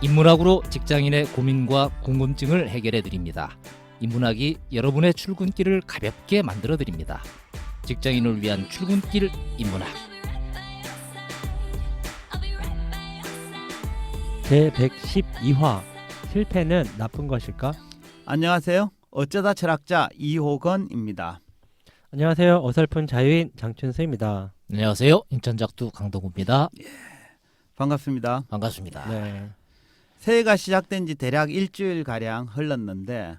인문학으로 직장인의 고민과 궁금증을 해결해 드립니다. 인문학이 여러분의 출근길을 가볍게 만들어 드립니다. 직장인을 위한 출근길 인문학. 제112화 실패는 나쁜 것일까? 안녕하세요. 어쩌다 철학자 이호건입니다. 안녕하세요. 어설픈 자유인 장춘수입니다. 안녕하세요. 인천작두 강동구입니다. 반갑습니다. 반갑습니다. 네. 새해가 시작된 지 대략 일주일 가량 흘렀는데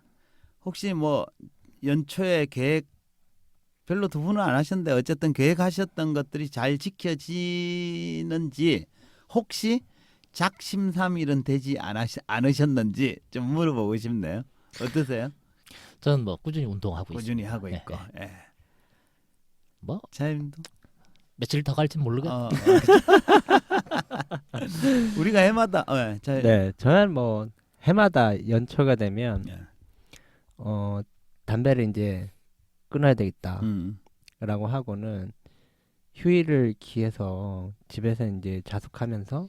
혹시 뭐 연초에 계획 별로 두 분은 안 하셨는데 어쨌든 계획하셨던 것들이 잘 지켜지는지 혹시 작심삼일은 되지 않으셨는지 좀 물어보고 싶네요. 어떠세요? 저는 뭐 꾸준히 운동하고 꾸준히 있습니다. 하고 있고. 네. 예. 뭐 자임도 며칠 더 갈지는 모르겠고. 우리가 해마다 네, 저는 뭐 해마다 연초가 되면 예. 담배를 이제 끊어야 되겠다라고 하고는 휴일을 기해서 집에서 이제 자숙하면서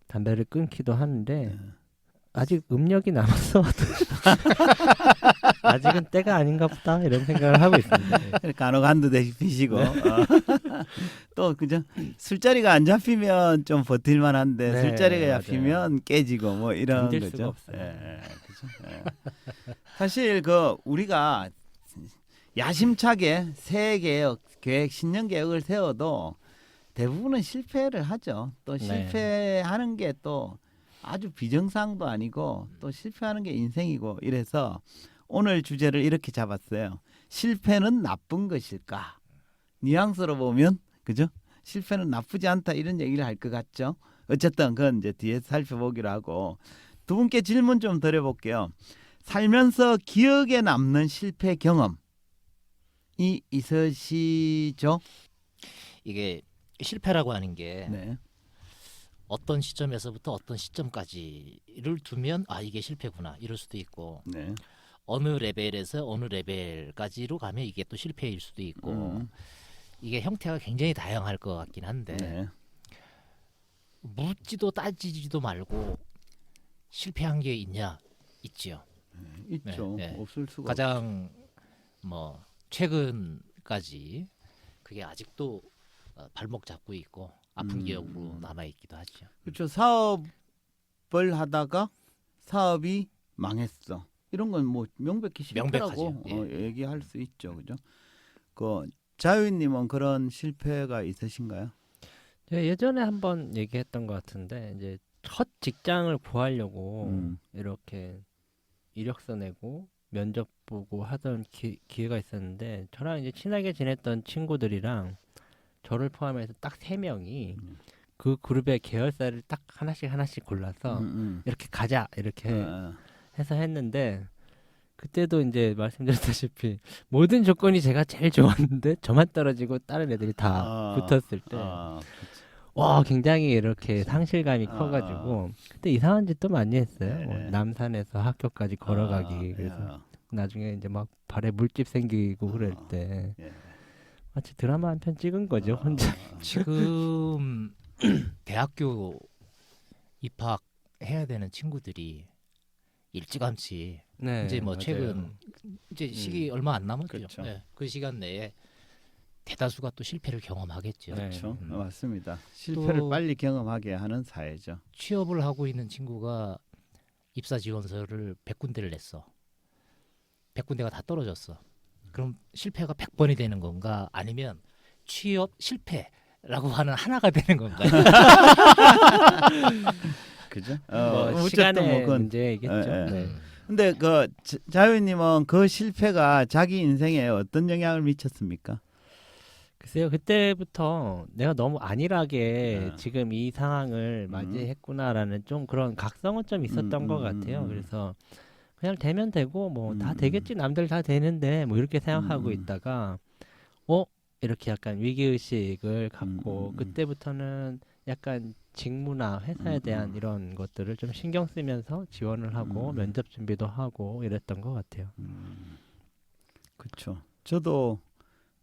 담배를 끊기도 하는데 예. 아직 음력이 남았어. 아직은 때가 아닌가 보다 이런 생각을 하고 있습니다. 간혹 한두 대씩 피시고 또 그죠 술자리가 안 잡히면 좀 버틸만한데 네, 술자리가 맞아요. 잡히면 깨지고 뭐 이런 견딜 거죠. 수가 없어요. 그죠? 사실 그 우리가 야심차게 새해 계획, 신년 계획을 세워도 대부분은 실패를 하죠. 또 네. 실패하는 게 또 아주 비정상도 아니고 또 실패하는 게 인생이고 이래서 오늘 주제를 이렇게 잡았어요. 실패는 나쁜 것일까? 뉘앙스로 보면 그죠? 실패는 나쁘지 않다 이런 얘기를 할 것 같죠. 어쨌든 그건 이제 뒤에 살펴보기로 하고 두 분께 질문 좀 드려볼게요. 살면서 기억에 남는 실패 경험이 있으시죠? 이게 실패라고 하는 게 네. 어떤 시점에서부터 어떤 시점까지를 두면 아 이게 실패구나 이럴 수도 있고 네. 어느 레벨에서 어느 레벨까지로 가면 이게 또 실패일 수도 있고 이게 형태가 굉장히 다양할 것 같긴 한데 네. 묻지도 따지지도 말고 실패한 게 있냐 있지요. 있죠. 네, 네. 없을 수가 가장 뭐 최근까지 그게 아직도 발목 잡고 있고 아픈 기억으로 남아 있기도 하죠. 그렇죠. 사업을 하다가 사업이 망했어. 이런 건 뭐 명백히 실패라고 명백하죠. 예. 얘기할 수 있죠. 그죠? 그 자유님은 그런 실패가 있으신가요? 제가 예전에 한번 얘기했던 것 같은데 이제 첫 직장을 구하려고 이렇게 이력서 내고 면접 보고 하던 기회가 있었는데 저랑 이제 친하게 지냈던 친구들이랑 저를 포함해서 딱 3명이 그 그룹의 계열사를 딱 하나씩 골라서 이렇게 가자 이렇게 해서 했는데 그때도 이제 말씀드렸다시피 모든 조건이 제가 제일 좋았는데 저만 떨어지고 다른 애들이 다 붙었을 때 와 굉장히 이렇게 상실감이 커가지고 그때 이상한 짓도 많이 했어요. 뭐 남산에서 학교까지 걸어가기 그래서 나중에 이제 막 발에 물집 생기고 그럴 때 마치 드라마 한 편 찍은 거죠 혼자. 지금 대학교 입학해야 되는 친구들이 일찌감치 네, 이제 뭐 맞아요. 최근 이제 시기 얼마 안 남았죠. 그렇죠. 네, 그 시간 내에 대다수가 또 실패를 경험하겠죠. 네. 그렇죠. 맞습니다. 실패를 또 빨리 경험하게 하는 사회죠. 취업을 하고 있는 친구가 입사 지원서를 100군데를 냈어. 100군데가 다 떨어졌어. 그럼 실패가 100번이 되는 건가? 아니면 취업 실패라고 하는 하나가 되는 건가? 그죠? 뭐 어쨌든 시간의 그건 문제이겠죠. 네. 근데 그 자유님은 그 실패가 자기 인생에 어떤 영향을 미쳤습니까? 글쎄요 그때부터 내가 너무 안일하게 지금 이 상황을 맞이했구나라는 좀 그런 각성은 좀 있었던 것 같아요. 그래서 그냥 되면 되고 뭐 다 되겠지 남들 다 되는데 뭐 이렇게 생각하고 있다가 이렇게 약간 위기의식을 갖고 그때부터는 약간 직무나 회사에 대한 이런 것들을 좀 신경 쓰면서 지원을 하고 면접 준비도 하고 이랬던 것 같아요. 그렇죠. 저도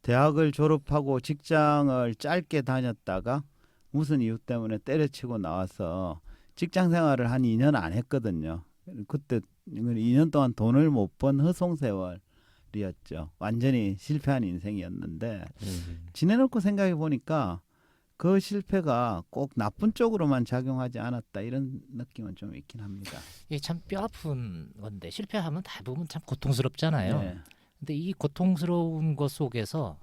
대학을 졸업하고 직장을 짧게 다녔다가 무슨 이유 때문에 때려치고 나와서 직장 생활을 한 2년 안 했거든요. 그때 2년 동안 돈을 못 번 허송세월이었죠. 완전히 실패한 인생이었는데 지내놓고 생각해 보니까 그 실패가 꼭 나쁜 쪽으로만 작용하지 않았다 이런 느낌은 좀 있긴 합니다. 이게 참 뼈아픈 건데 실패하면 대부분 참 고통스럽잖아요. 네. 근데 이 고통스러운 것 속에서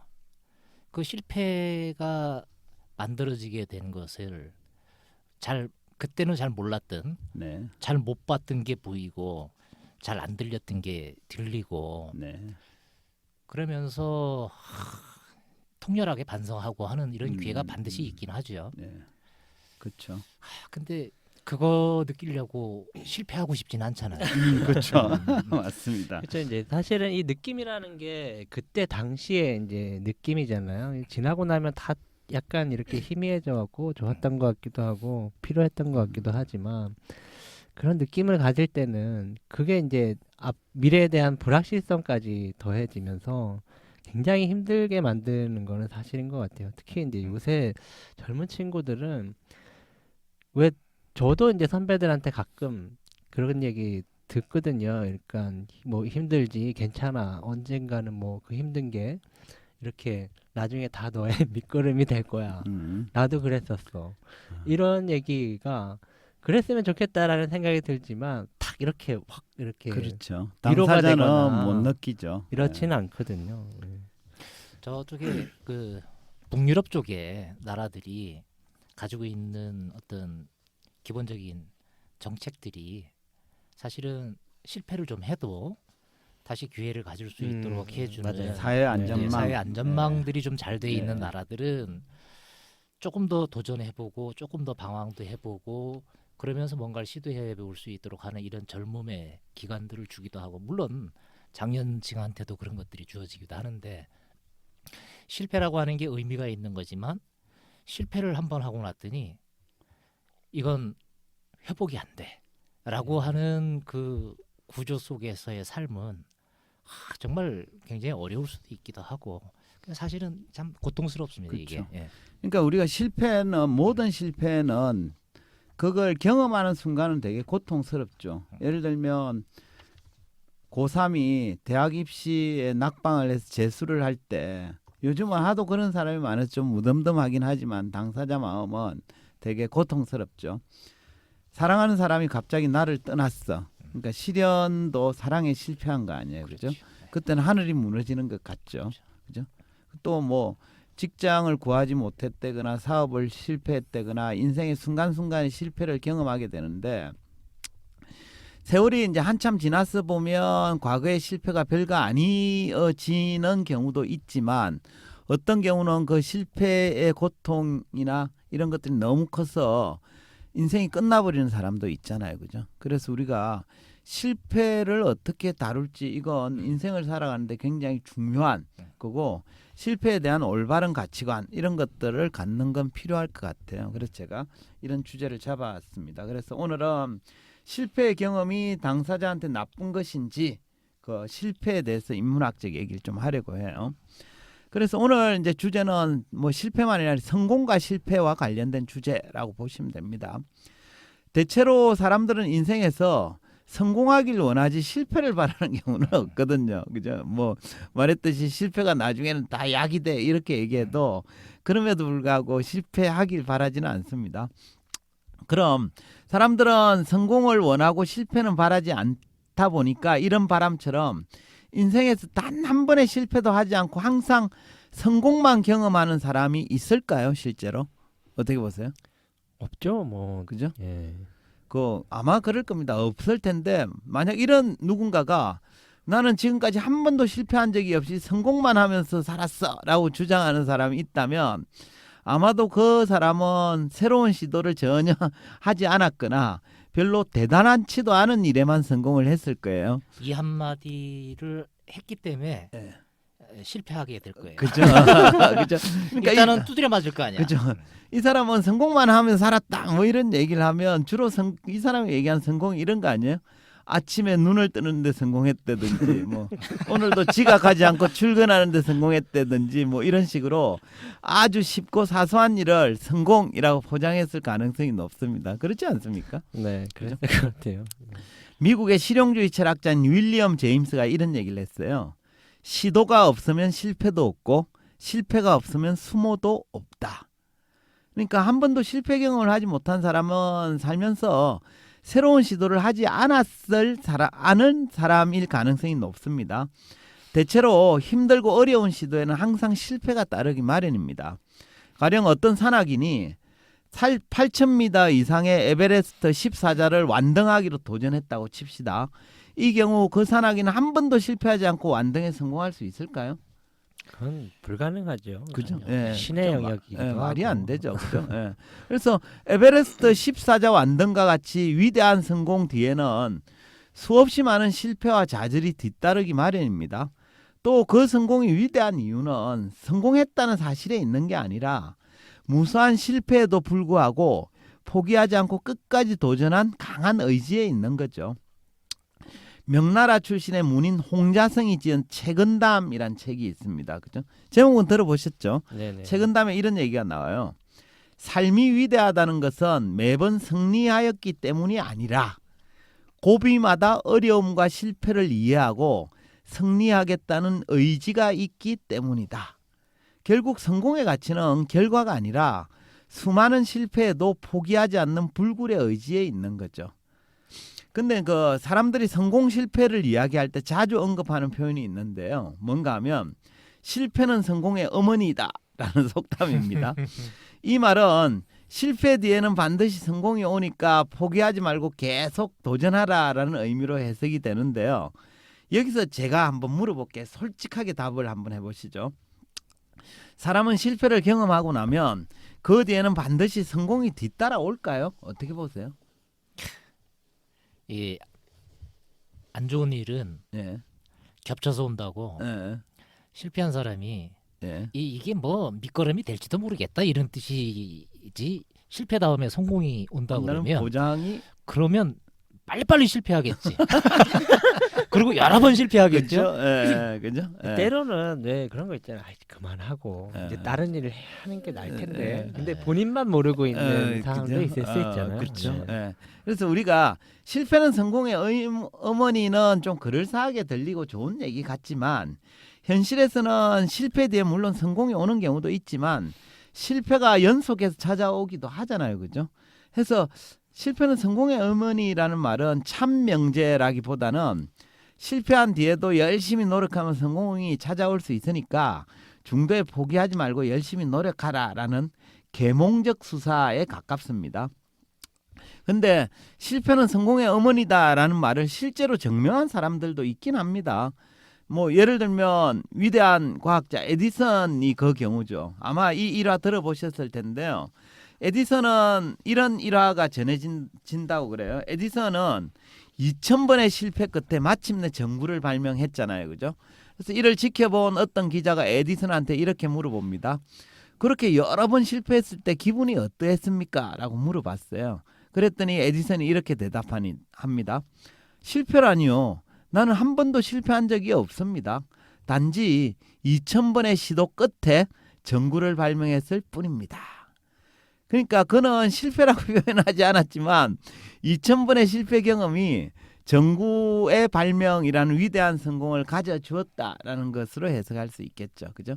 그 실패가 만들어지게 된 것을 그때는 잘 몰랐던, 네. 잘 못 봤던 게 보이고 잘 안 들렸던 게 들리고 네. 그러면서 통렬하게 반성하고 하는 이런 기회가 음, 반드시 있긴 하죠. 네. 그렇죠. 근데 그거 느끼려고 실패하고 싶진 않잖아요. 그렇죠. 맞습니다. 그렇죠. 이제 사실은 이 느낌이라는 게 그때 당시에 이제 느낌이잖아요. 지나고 나면 다 약간 이렇게 희미해져 갖고 좋았던 것 같기도 하고 필요했던 것 같기도 하지만 그런 느낌을 가질 때는 그게 이제 미래에 대한 불확실성까지 더해지면서 굉장히 힘들게 만드는 거는 사실인 것 같아요. 특히 이제 요새 젊은 친구들은 왜 저도 이제 선배들한테 가끔 그런 얘기 듣거든요. 그러니까 뭐 힘들지 괜찮아 언젠가는 뭐 그 힘든 게 이렇게 나중에 다 너의 밑거름이 될 거야. 나도 그랬었어. 이런 얘기가 그랬으면 좋겠다라는 생각이 들지만 탁 이렇게 확 이렇게 그렇죠. 위로가 당사자는 되거나 못 느끼죠. 이렇지는 않거든요. 저쪽에 그 북유럽 쪽에 나라들이 가지고 있는 어떤 기본적인 정책들이 사실은 실패를 좀 해도 다시 기회를 가질 수 있도록 해주는 맞아요. 사회 안전망. 사회 안전망들이 좀 잘 돼 네. 있는 나라들은 조금 더 도전해보고 조금 더 방황도 해보고 그러면서 뭔가를 시도해볼 수 있도록 하는 이런 젊음의 기간들을 주기도 하고 물론 장년층한테도 그런 것들이 주어지기도 하는데 실패라고 하는 게 의미가 있는 거지만 실패를 한번 하고 났더니 이건 회복이 안 돼라고 하는 그 구조 속에서의 삶은 정말 굉장히 어려울 수도 있기도 하고 사실은 참 고통스럽습니다. 그렇죠. 이게. 예. 그러니까 우리가 모든 실패는 그걸 경험하는 순간은 되게 고통스럽죠. 예를 들면 고3이 대학 입시에 낙방을 해서 재수를 할 때 요즘은 하도 그런 사람이 많아서 좀 무덤덤하긴 하지만 당사자 마음은 되게 고통스럽죠. 사랑하는 사람이 갑자기 나를 떠났어. 그러니까 시련도 사랑에 실패한 거 아니에요. 그죠? 그때는 하늘이 무너지는 것 같죠. 그죠? 또 뭐 직장을 구하지 못했다거나 사업을 실패했다거나 인생의 순간순간에 실패를 경험하게 되는데 세월이 이제 한참 지나서 보면 과거의 실패가 별거 아니어지는 경우도 있지만 어떤 경우는 그 실패의 고통이나 이런 것들이 너무 커서 인생이 끝나버리는 사람도 있잖아요. 그죠? 그래서 우리가 실패를 어떻게 다룰지 이건 인생을 살아가는데 굉장히 중요한 거고 실패에 대한 올바른 가치관 이런 것들을 갖는 건 필요할 것 같아요. 그래서 제가 이런 주제를 잡았습니다. 그래서 오늘은 실패의 경험이 당사자한테 나쁜 것인지 그 실패에 대해서 인문학적 얘기를 좀 하려고 해요. 그래서 오늘 이제 주제는 뭐 실패만이 아니라 성공과 실패와 관련된 주제라고 보시면 됩니다. 대체로 사람들은 인생에서 성공하길 원하지 실패를 바라는 경우는 없거든요. 그죠? 뭐 말했듯이 실패가 나중에는 다 약이 돼 이렇게 얘기해도 그럼에도 불구하고 실패하길 바라지는 않습니다. 그럼 사람들은 성공을 원하고 실패는 바라지 않다 보니까 이런 바람처럼 인생에서 단 한 번의 실패도 하지 않고 항상 성공만 경험하는 사람이 있을까요? 실제로 어떻게 보세요? 없죠, 뭐. 그죠? 예. 그 아마 그럴 겁니다. 없을 텐데 만약 이런 누군가가 나는 지금까지 한 번도 실패한 적이 없이 성공만 하면서 살았어라고 주장하는 사람이 있다면 아마도 그 사람은 새로운 시도를 전혀 하지 않았거나 별로 대단하지도 않은 일에만 성공을 했을 거예요. 이 한마디를 했기 때문에 네. 실패하게 될 거예요. 그죠? 그죠? 그러니까 일단은 두드려 맞을 거 아니야. 그죠? 이 사람은 성공만 하면 살았다 뭐 이런 얘기를 하면 주로 이 사람이 얘기하는 성공이 이런 거 아니에요? 아침에 눈을 뜨는데 성공했다든지 뭐 오늘도 지각하지 않고 출근하는데 성공했다든지 뭐 이런 식으로 아주 쉽고 사소한 일을 성공이라고 포장했을 가능성이 높습니다. 그렇지 않습니까? 네, 그랬을 것 같아요. 미국의 실용주의 철학자인 윌리엄 제임스가 이런 얘기를 했어요. 시도가 없으면 실패도 없고 실패가 없으면 수모도 없다. 그러니까 한 번도 실패 경험을 하지 못한 사람은 살면서 새로운 시도를 하지 않은 사람일 가능성이 높습니다. 대체로 힘들고 어려운 시도에는 항상 실패가 따르기 마련입니다. 가령 어떤 산악인이 8,000m 이상의 에베레스트 14자를 완등하기로 도전했다고 칩시다. 이 경우 그 산악인은 한 번도 실패하지 않고 완등에 성공할 수 있을까요? 그건 불가능하죠. 그죠? 예, 신의 그죠? 영역이기도 하고. 말이 안 되죠. 그죠? 예. 그래서 에베레스트 14자 완등과 같이 위대한 성공 뒤에는 수없이 많은 실패와 좌절이 뒤따르기 마련입니다. 또 그 성공이 위대한 이유는 성공했다는 사실에 있는 게 아니라 무수한 실패에도 불구하고 포기하지 않고 끝까지 도전한 강한 의지에 있는 거죠. 명나라 출신의 문인 홍자성이 지은 책은담이란 책이 있습니다. 그죠? 제목은 들어보셨죠? 네네. 책은담에 이런 얘기가 나와요. 삶이 위대하다는 것은 매번 승리하였기 때문이 아니라 고비마다 어려움과 실패를 이해하고 승리하겠다는 의지가 있기 때문이다. 결국 성공의 가치는 결과가 아니라 수많은 실패에도 포기하지 않는 불굴의 의지에 있는 거죠. 근데 그 사람들이 성공 실패를 이야기할 때 자주 언급하는 표현이 있는데요. 뭔가 하면 실패는 성공의 어머니다라는 속담입니다. 이 말은 실패 뒤에는 반드시 성공이 오니까 포기하지 말고 계속 도전하라라는 의미로 해석이 되는데요. 여기서 제가 한번 물어볼게요. 솔직하게 답을 한번 해보시죠. 사람은 실패를 경험하고 나면 그 뒤에는 반드시 성공이 뒤따라올까요? 어떻게 보세요? 이 안 좋은 일은 예, 겹쳐서 온다고 예, 실패한 사람이 예. 이게 뭐 밑거름이 될지도 모르겠다 이런 뜻이지 실패 다음에 성공이 온다 나는 그러면 보장이 그러면 빨리빨리 실패하겠지. 그리고 여러 번 실패하겠죠. 그죠? 예, 그죠? 예. 때로는 왜 그런 거 있잖아요. 아이, 그만하고 예. 이제 다른 일을 하는 게 나을 텐데. 예. 근데 본인만 모르고 있는 예, 상황도 그죠? 있을 수 있잖아요. 그렇죠. 네. 예. 그래서 우리가 실패는 성공의 어머니는 좀 그럴싸하게 들리고 좋은 얘기 같지만 현실에서는 실패 뒤에 물론 성공이 오는 경우도 있지만 실패가 연속해서 찾아오기도 하잖아요. 그죠? 해서 실패는 성공의 어머니라는 말은 참 명제라기보다는 실패한 뒤에도 열심히 노력하면 성공이 찾아올 수 있으니까 중도에 포기하지 말고 열심히 노력하라라는 계몽적 수사에 가깝습니다. 근데 실패는 성공의 어머니다라는 말을 실제로 증명한 사람들도 있긴 합니다. 뭐 예를 들면 위대한 과학자 에디슨이 그 경우죠. 아마 이 일화 들어보셨을 텐데요. 에디슨은 이런 일화가 전해진다고 그래요. 에디슨은 2000번의 실패 끝에 마침내 전구를 발명했잖아요. 그죠? 그래서 이를 지켜본 어떤 기자가 에디슨한테 이렇게 물어봅니다. 그렇게 여러 번 실패했을 때 기분이 어떠했습니까? 라고 물어봤어요. 그랬더니 에디슨이 이렇게 대답합니다. 실패라니요. 나는 한 번도 실패한 적이 없습니다. 단지 2000번의 시도 끝에 전구를 발명했을 뿐입니다. 그러니까 그는 실패라고 표현하지 않았지만 2000번의 실패 경험이 전구의 발명이라는 위대한 성공을 가져주었다라는 것으로 해석할 수 있겠죠. 그죠?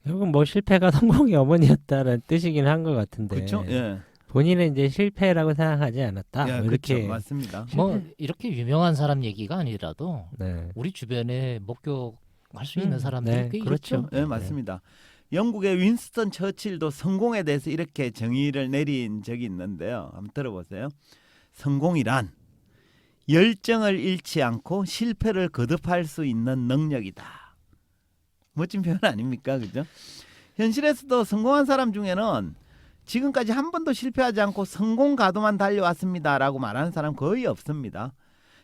결국 뭐 실패가 성공의 어머니였다라는 뜻이긴 한 것 같은데. 그렇죠. 예. 본인은 이제 실패라고 생각하지 않았다. 예, 뭐 그렇죠. 이렇게. 맞습니다. 뭐 이렇게 유명한 사람 얘기가 아니라도 네. 우리 주변에 목격할 수 있는 사람들이 네, 꽤 그렇죠. 있죠. 예, 맞습니다. 영국의 윈스턴 처칠도 성공에 대해서 이렇게 정의를 내린 적이 있는데요. 한번 들어보세요. 성공이란 열정을 잃지 않고 실패를 거듭할 수 있는 능력이다. 멋진 표현 아닙니까? 그죠? 현실에서도 성공한 사람 중에는 지금까지 한 번도 실패하지 않고 성공 가도만 달려왔습니다라고 말하는 사람 거의 없습니다.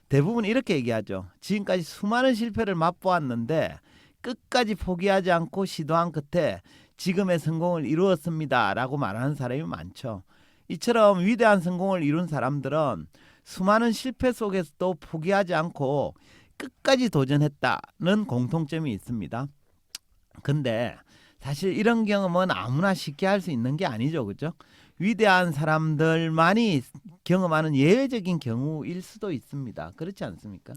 대부분 이렇게 얘기하죠. 지금까지 수많은 실패를 맛보았는데 끝까지 포기하지 않고 시도한 끝에 지금의 성공을 이루었습니다라고 말하는 사람이 많죠. 이처럼 위대한 성공을 이룬 사람들은 수많은 실패 속에서도 포기하지 않고 끝까지 도전했다는 공통점이 있습니다. 근데 사실 이런 경험은 아무나 쉽게 할 수 있는 게 아니죠. 그죠? 위대한 사람들만이 경험하는 예외적인 경우일 수도 있습니다. 그렇지 않습니까?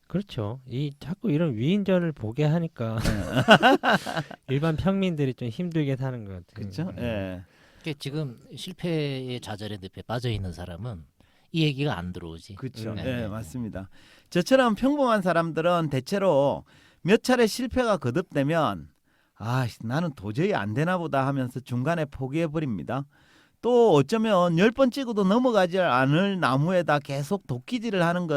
그렇죠. 이 자꾸 이런 위인전을 보게 하니까 일반 평민들이 좀 힘들게 사는 것 같아요. 그렇죠? 예. 그게 지금 실패의 좌절의 늪에 빠져 있는 사람은 이 얘기가 안 들어오지. 그렇죠. 네. 예, 맞습니다. 저처럼 평범한 사람들은 대체로 몇 차례 실패가 거듭되면 나는 도저히 안 되나 보다 하면서 중간에 포기해 버립니다. 또 어쩌면 10번 찍어도 넘어가지 않을 나무에다 계속 도끼질을 하는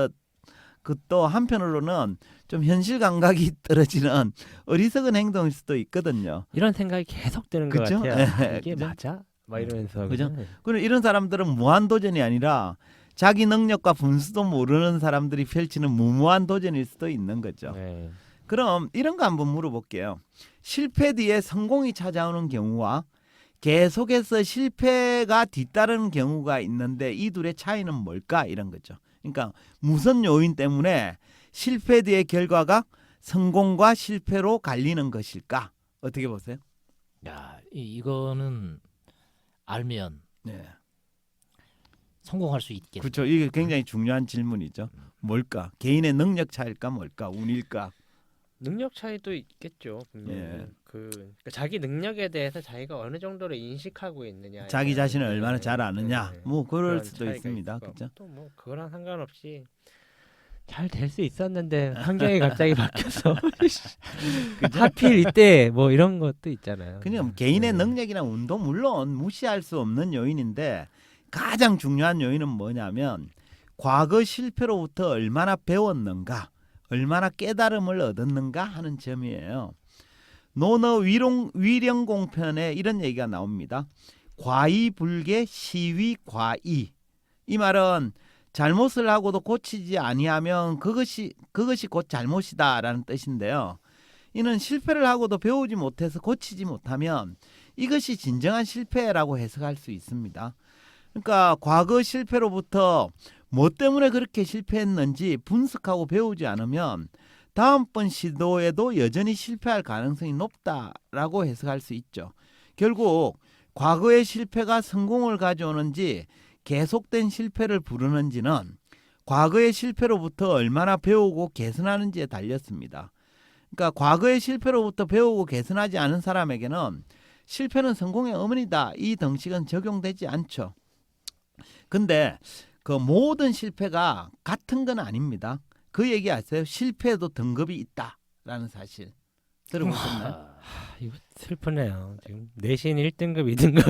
그것도 한편으로는 좀 현실 감각이 떨어지는 어리석은 행동일 수도 있거든요. 이런 생각이 계속 드는 것 그죠? 같아요. 아, 예, 이게 그죠? 맞아? 막 이러면서 그죠? 그냥. 그리고 이런 사람들은 무한 도전이 아니라 자기 능력과 분수도 모르는 사람들이 펼치는 무모한 도전일 수도 있는 거죠. 네. 그럼 이런 거 한번 물어볼게요. 실패 뒤에 성공이 찾아오는 경우와 계속해서 실패가 뒤따르는 경우가 있는데 이 둘의 차이는 뭘까? 이런 거죠. 그러니까 무슨 요인 때문에 실패 뒤의 결과가 성공과 실패로 갈리는 것일까? 어떻게 보세요? 야, 이거는 알면 네. 성공할 수 있겠네. 그렇죠. 이게 굉장히 중요한 질문이죠. 뭘까? 개인의 능력 차일까? 뭘까? 운일까? 능력 차이도 있겠죠. 분명히. 예. 그러니까 자기 능력에 대해서 자기가 어느 정도로 인식하고 있느냐. 자기 자신을 얼마나 잘 아느냐? 네. 뭐 그럴 그런 수도 차이가 있습니다. 있을 것 그렇죠? 같고, 또 뭐 그거랑 상관없이 잘 될 수 있었는데 환경이 갑자기 바뀌어서 하필 이때 뭐 이런 것도 있잖아요. 그냥 개인의 네. 능력이나 운도 물론 무시할 수 없는 요인인데 가장 중요한 요인은 뭐냐면 과거 실패로부터 얼마나 배웠는가, 얼마나 깨달음을 얻었는가 하는 점이에요. 논어 위령공편에 이런 얘기가 나옵니다. 과이불개 시위과이. 이 말은 잘못을 하고도 고치지 아니하면 그것이 곧 잘못이다라는 뜻인데요. 이는 실패를 하고도 배우지 못해서 고치지 못하면 이것이 진정한 실패라고 해석할 수 있습니다. 그러니까 과거 실패로부터 뭐 때문에 그렇게 실패했는지 분석하고 배우지 않으면 다음번 시도에도 여전히 실패할 가능성이 높다라고 해석할 수 있죠. 결국 과거의 실패가 성공을 가져오는지 계속된 실패를 부르는지는 과거의 실패로부터 얼마나 배우고 개선하는지에 달렸습니다. 그러니까 과거의 실패로부터 배우고 개선하지 않은 사람에게는 실패는 성공의 어머니다. 이 등식은 적용되지 않죠. 근데 그 모든 실패가 같은 건 아닙니다. 그 얘기 아세요? 실패에도 등급이 있다라는 사실. 들어보셨나요? 이거 슬프네요. 지금 내신 1등급, 2등급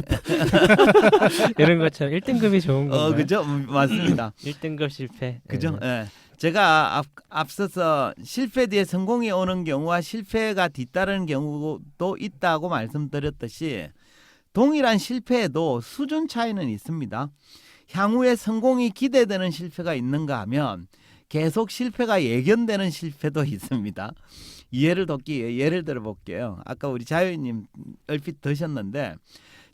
이런 것처럼 1등급이 좋은 건가요? 그죠? 맞습니다. 1등급 실패. 그죠? 예. 제가 앞서서 실패 뒤에 성공이 오는 경우와 실패가 뒤따르는 경우도 있다고 말씀드렸듯이 동일한 실패에도 수준 차이는 있습니다. 향후에 성공이 기대되는 실패가 있는가 하면 계속 실패가 예견되는 실패도 있습니다. 이해를 돕기 위해 예를 들어 볼게요. 아까 우리 자유님 얼핏 드셨는데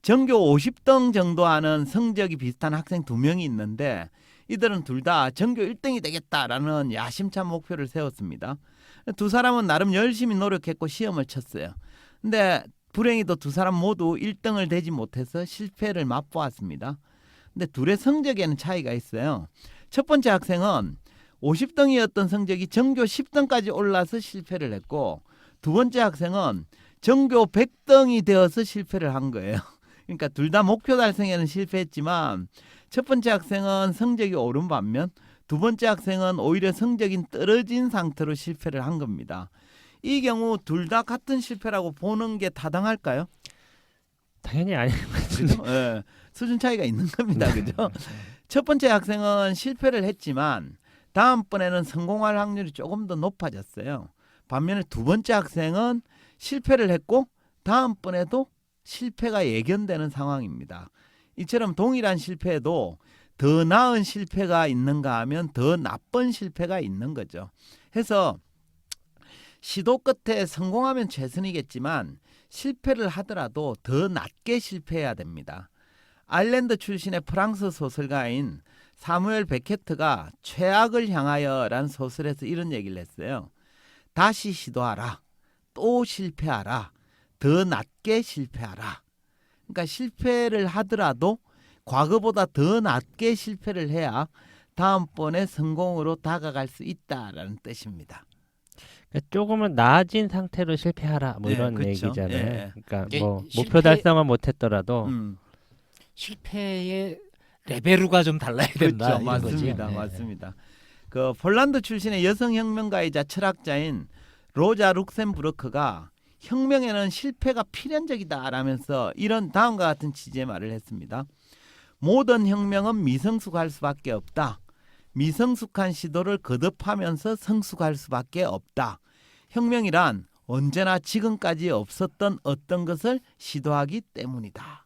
전교 50등 정도 하는 성적이 비슷한 학생 2명이 있는데 이들은 둘 다 전교 1등이 되겠다라는 야심찬 목표를 세웠습니다. 두 사람은 나름 열심히 노력했고 시험을 쳤어요. 근데 불행히도 두 사람 모두 1등을 되지 못해서 실패를 맛보았습니다. 근데 둘의 성적에는 차이가 있어요. 첫 번째 학생은 50등이었던 성적이 전교 10등까지 올라서 실패를 했고 두 번째 학생은 전교 100등이 되어서 실패를 한 거예요. 그러니까 둘 다 목표 달성에는 실패했지만 첫 번째 학생은 성적이 오른 반면 두 번째 학생은 오히려 성적이 떨어진 상태로 실패를 한 겁니다. 이 경우 둘 다 같은 실패라고 보는 게 타당할까요? 당연히 아닌 것 같은데. 그죠? 예, 수준 차이가 있는 겁니다. 그죠? 첫 번째 학생은 실패를 했지만 다음번에는 성공할 확률이 조금 더 높아졌어요. 반면에 두 번째 학생은 실패를 했고 다음번에도 실패가 예견되는 상황입니다. 이처럼 동일한 실패에도 더 나은 실패가 있는가 하면 더 나쁜 실패가 있는 거죠. 해서 시도 끝에 성공하면 최선이겠지만 실패를 하더라도 더 낮게 실패해야 됩니다. 아일랜드 출신의 프랑스 소설가인 사무엘 베케트가 최악을 향하여라는 소설에서 이런 얘기를 했어요. 다시 시도하라. 또 실패하라. 더 낮게 실패하라. 그러니까 실패를 하더라도 과거보다 더 낮게 실패를 해야 다음번에 성공으로 다가갈 수 있다라는 뜻입니다. 그러니까 조금은 나아진 상태로 실패하라 뭐 네, 이런 그쵸. 얘기잖아요. 예. 그러니까 이게 뭐 실패- 목표 달성은 못했더라도 실패의 레벨루가 좀 달라야 된다. 그렇죠. 이런 맞습니다. 거지. 네. 맞습니다. 그 폴란드 출신의 여성혁명가이자 철학자인 로자 룩셈부르크가 혁명에는 실패가 필연적이다라면서 이런 다음과 같은 취지의 말을 했습니다. 모든 혁명은 미성숙할 수밖에 없다. 미성숙한 시도를 거듭하면서 성숙할 수밖에 없다. 혁명이란 언제나 지금까지 없었던 어떤 것을 시도하기 때문이다.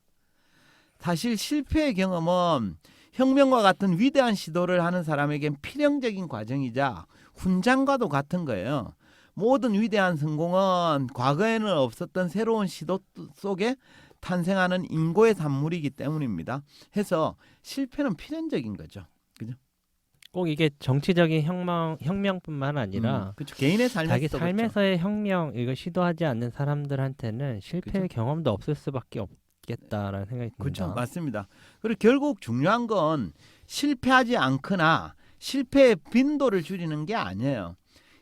사실 실패의 경험은 혁명과 같은 위대한 시도를 하는 사람에겐 필연적인 과정이자 훈장과도 같은 거예요. 모든 위대한 성공은 과거에는 없었던 새로운 시도 속에 탄생하는 인고의 산물이기 때문입니다. 해서 실패는 필연적인 거죠. 그죠? 꼭 이게 정치적인 혁명뿐만 아니라 그렇죠. 개인의 삶에서 자기 그렇죠. 삶에서의 혁명 이거 시도하지 않는 사람들한테는 실패의 경험도 없을 수밖에 없겠다라는 생각이 듭니다. 그렇죠. 맞습니다. 그리고 결국 중요한 건 실패하지 않거나 실패의 빈도를 줄이는 게 아니에요.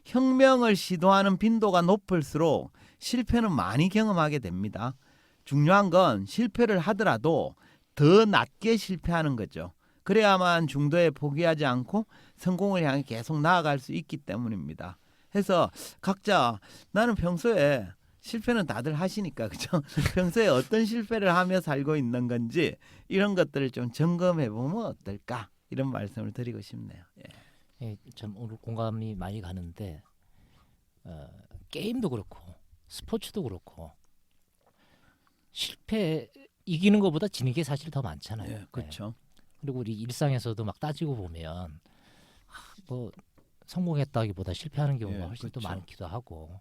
혁명을 시도하는 빈도가 높을수록 실패는 많이 경험하게 됩니다. 중요한 건 실패를 하더라도 더 낮게 실패하는 거죠. 그래야만 중도에 포기하지 않고 성공을 향해 계속 나아갈 수 있기 때문입니다. 해서 각자 나는 평소에 실패는 다들 하시니까 그죠? 평소에 어떤 실패를 하며 살고 있는 건지 이런 것들을 좀 점검해 보면 어떨까? 이런 말씀을 드리고 싶네요. 예. 예, 참 오늘 공감이 많이 가는데 게임도 그렇고 스포츠도 그렇고 실패 이기는 것보다 지는 게 사실 더 많잖아요. 예, 그렇죠. 그리고 우리 일상에서도 막 따지고 보면 뭐 성공했다기보다 실패하는 경우가 예, 훨씬 또 그렇죠. 많기도 하고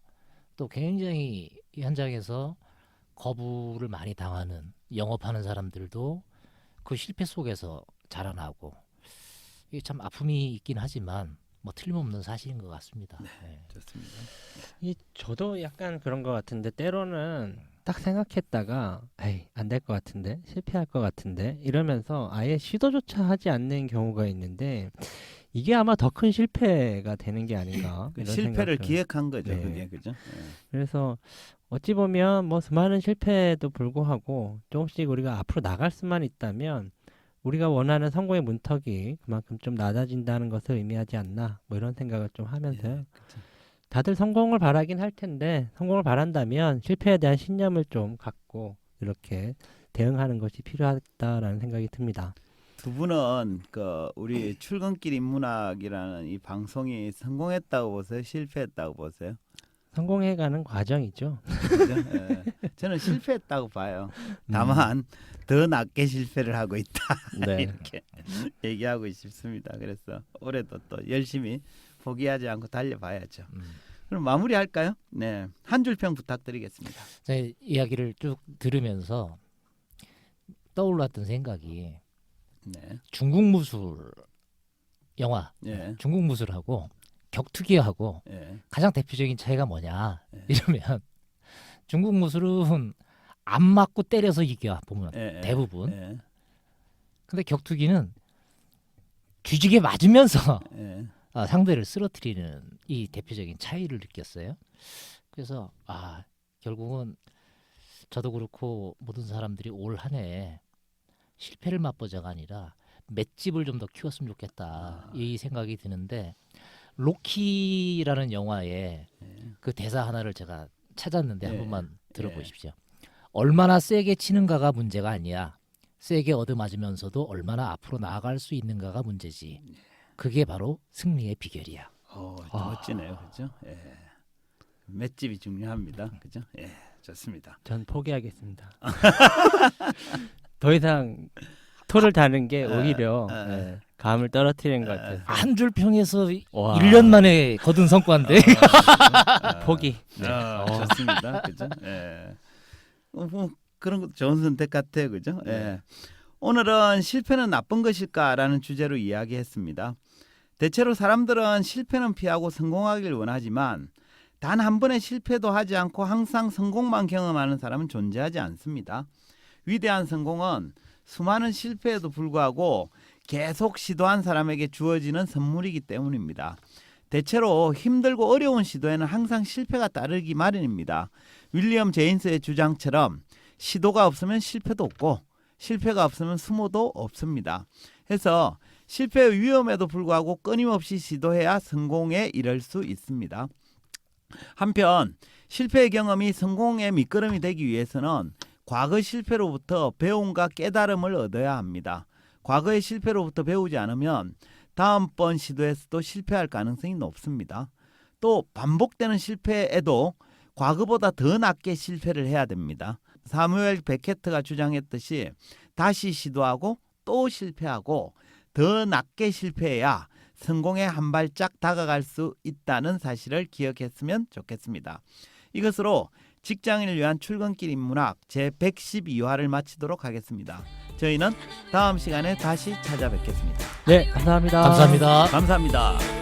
또 굉장히 이 현장에서 거부를 많이 당하는 영업하는 사람들도 그 실패 속에서 자라나고 이게 참 아픔이 있긴 하지만 뭐 틀림없는 사실인 것 같습니다. 네. 좋습니다. 저도 약간 그런 것 같은데 때로는 딱 생각했다가 에이 안 될 것 같은데 실패할 것 같은데 이러면서 아예 시도조차 하지 않는 경우가 있는데 이게 아마 더 큰 실패가 되는 게 아닌가 이런 실패를 생각을- 기획한 거죠. 네. 그게 그죠? 그래서 어찌 보면 뭐 수많은 실패에도 불구하고 조금씩 우리가 앞으로 나갈 수만 있다면 우리가 원하는 성공의 문턱이 그만큼 좀 낮아진다는 것을 의미하지 않나 뭐 이런 생각을 좀 하면서요. 예, 그쵸. 다들 성공을 바라긴 할 텐데 성공을 바란다면 실패에 대한 신념을 좀 갖고 이렇게 대응하는 것이 필요하다라는 생각이 듭니다. 두 분은 그 우리 출근길 인문학이라는 이 방송이 성공했다고 보세요? 실패했다고 보세요? 성공해가는 과정이죠. 그죠? 예. 저는 실패했다고 봐요. 다만 더 낮게 실패를 하고 있다. 네. 이렇게 얘기하고 싶습니다. 그래서 올해도 또 열심히 포기하지 않고 달려봐야죠. 그럼 마무리할까요? 네, 한 줄 평 부탁드리겠습니다. 제 이야기를 쭉 들으면서 떠올랐던 생각이 네, 중국 무술 영화 예, 중국 무술하고 격투기하고 예, 가장 대표적인 차이가 뭐냐 네. 이러면 중국 무술은 안 맞고 때려서 이겨 보면 예, 대부분. 예, 근데 격투기는 뒤지게 맞으면서 예, 상대를 쓰러뜨리는 이 대표적인 차이를 느꼈어요. 그래서 결국은 저도 그렇고 모든 사람들이 올 한 해 실패를 맛보자가 아니라 맷집을 좀 더 키웠으면 좋겠다 이 생각이 드는데 로키라는 영화에 그 대사 하나를 제가 찾았는데 한 예, 번만 들어보십시오. 얼마나 세게 치는가가 문제가 아니야. 세게 얻어맞으면서도 얼마나 앞으로 나아갈 수 있는가가 문제지. 그게 바로 승리의 비결이야. 멋지네요, 그죠? 예, 맷집이 중요합니다, 그죠? 예, 좋습니다. 전 포기하겠습니다. 더 이상 토를 다는 게 오히려 감을 떨어뜨리는 것 같아서 한 줄 평에서 와. 1년 만에 거둔 성과인데. 포기. 네. 좋습니다, 그죠? 예, 뭐 그런 것도 좋은 선택 같아요, 그죠? 예. 오늘은 실패는 나쁜 것일까라는 주제로 이야기했습니다. 대체로 사람들은 실패는 피하고 성공하길 원하지만 단 한 번의 실패도 하지 않고 항상 성공만 경험하는 사람은 존재하지 않습니다. 위대한 성공은 수많은 실패에도 불구하고 계속 시도한 사람에게 주어지는 선물이기 때문입니다. 대체로 힘들고 어려운 시도에는 항상 실패가 따르기 마련입니다. 윌리엄 제임스의 주장처럼 시도가 없으면 실패도 없고 실패가 없으면 수모도 없습니다. 해서 실패의 위험에도 불구하고 끊임없이 시도해야 성공에 이를 수 있습니다. 한편 실패의 경험이 성공의 밑거름이 되기 위해서는 과거 실패로부터 배움과 깨달음을 얻어야 합니다. 과거의 실패로부터 배우지 않으면 다음번 시도에서도 실패할 가능성이 높습니다. 또 반복되는 실패에도 과거보다 더 낫게 실패를 해야 됩니다. 사무엘 베케트가 주장했듯이 다시 시도하고 또 실패하고 더 낫게 실패해야 성공에 한 발짝 다가갈 수 있다는 사실을 기억했으면 좋겠습니다. 이것으로 직장인을 위한 출근길 인문학 제112화를 마치도록 하겠습니다. 저희는 다음 시간에 다시 찾아뵙겠습니다. 네, 감사합니다. 감사합니다. 감사합니다.